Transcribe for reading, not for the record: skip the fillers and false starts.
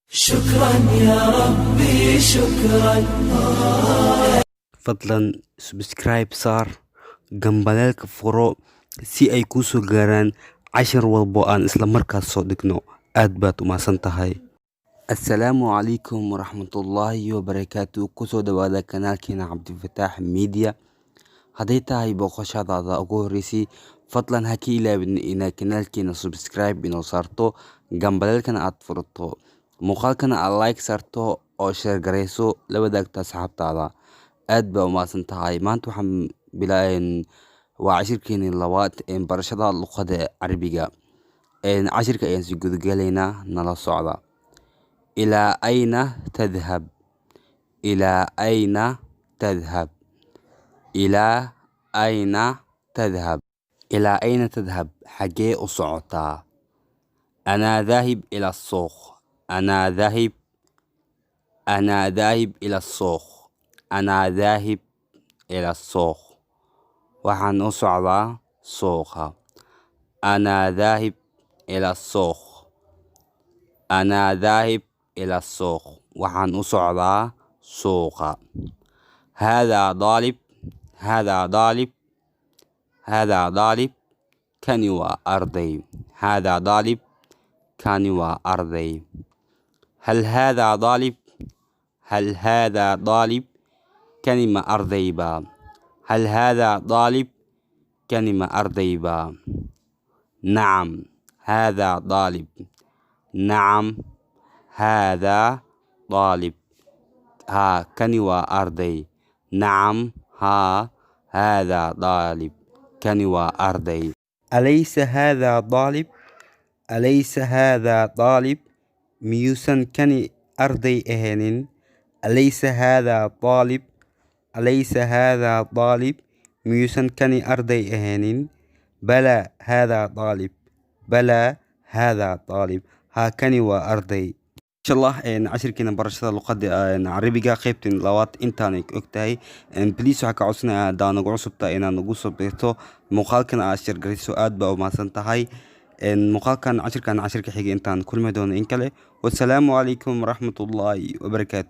شكرا يا ربي شكرا. fadlan subscribe saar gambaleelka furo si ay kuu soo gaaraan cashar walbo aan isla markaas soo dhigno. aad baad u mahadsan tahay. assalaamu calaykum waraxmatullaahi wabarakaatu. kusoo dhawaada kanaalkeena cabdifataax media. hadday tahay booqashadaada ugu horreysay fadlan ha ka ilaabin inaad kanaalkeena subscribe inoo saarto, gambaleelkana aad furato, muuqaalkana aad like saarto oo share garayso la wadaagta asxaabtaada. aad baa u mahadsan tahay. maanta waxaan waa cashirkeeni labaad barashada luqada carabiga. cashirka ayaan sii gudagalaynaa, nala socda. ilaa ayna tadhab, ilaa ayna tadhab, ilaa ayna tadhab, ilaa ayna tadhab, xagee u socotaa. anaa daahib ila suuq, anaa daahib, anaa daahib ila suuq, anaa daahib ila suuq, waxaan u socdaa suuqa. anaa daahib ila suuq, anaa daahib ila suuq, waxaan u socdaa suuqa. haadaa daalib, haadaa daalib, haadaa daalib, kani waa arday. haadaa daalib, kani waa arday. hal haadaa daalib, hal haadaa daalib, kani ma arday baa. hal haadaa daalib, kani ma arday baa. nacam haadaa daalib, nacam haadaa daalib, haa kani waa arday. nacam haa haadaa daalib, kani waa arday. alaysa haadaa daalib, alaysa haadaa daalib, miyuusan kani arday ahaynin. alaysa haadaa daalib, alaysa haadaa daalib, miyuusan kani arday ahaynin. balaa haadaa daalib, balaa haadaa daalib, haa kani waa arday. inshallah cashirkeena barashada luqada carabiga qaybteen labaad intaanay og tahay. please waxaa ka codsanayaa haddaa nagu cusubta inaad nagu soo biirto, muuqaalkan aad share garayso. aad baa u mahadsan tahay. muuqaalkan cashirka xiga intaan kulmi doono in kale. wassalaamu calaykum waraxmatullaahi wabarakaatu.